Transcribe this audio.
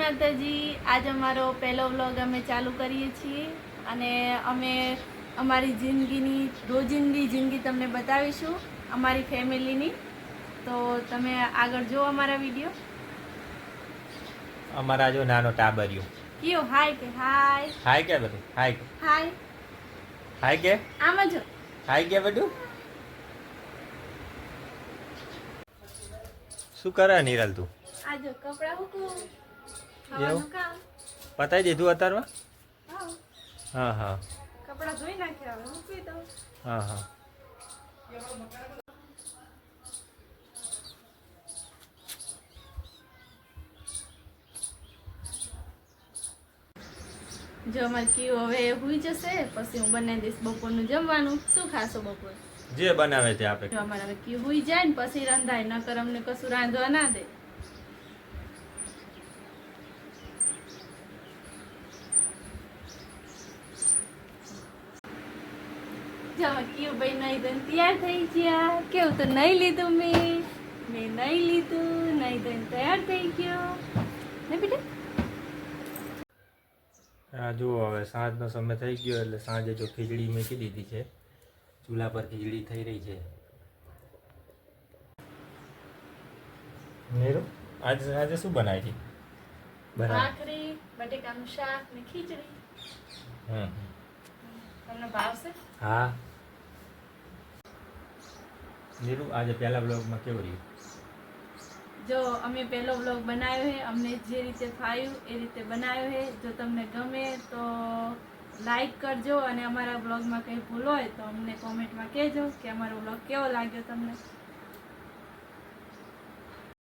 માતાજી। આજ અમારો પહેલો વ્લોગ અમે ચાલુ કરીએ છીએ અને અમે અમારી જિંદગીની રોજિંદી જિંદગી તમને બતાવીશું અમારી ફેમિલીની। તો તમે આગળ જો અમારા વિડિયો। અમારા જો નાનો ટાબરિયો કયો હાય કે હાય હાય કે બધું હાય હાય હાય કે આમાં જો હાય કે બધું શું કરે નિરલ તું? આ જો કપડા હુકું એવું? ખાવાનું કામ પતાઈ દીધું અત્યારમાં? હા હા હા કપડા ધોઈ નાખ્યા હવે મૂકી દઉં। હા હા જો અમારે કયું હવે હુઈ જશે પછી હું બનાવી દઈશ બપોરનું જમવાનું। શું ખાશો બપોર? જે બનાવે તે આપણે જો અમારે હવે કયું હુઈ જાય ને પછી રંધાય, નકર અમને કશું રાંધવા ના દે। જો કયું ભાઈ નહીં તો તૈયાર થઈ ગયા। કેવું તો નહીં લીધું મેં નહીં લીધું, નહીં તો તૈયાર થઈ ગયો ને બેટા। હા જુઓ હવે સાંજનો સમય થઈ ગયો એટલે સાંજે જો ખીચડી મૂકી દીધી છે, ચૂલા પર ખીચડી થઈ રહી છે। નીરુ આજે આજે શું બનાવી હતી? ભાખરી, બટેકાનું શાક ને ખીચડી। તમને ભાવશે? હા નીરુ આજે પહેલા બ્લોગમાં કેવું રહ્યું? જો અમે પહેલો વ્લોગ બનાવ્યો છે, અમને જે રીતે ફાવ્યું એ રીતે બનાવ્યો છે। જો તમને ગમે તો લાઈક કરજો અને અમારા વ્લોગમાં કંઈ ભૂલ હોય તો અમને કોમેન્ટમાં કહેજો કે અમારો વ્લોગ કેવો લાગ્યો તમને।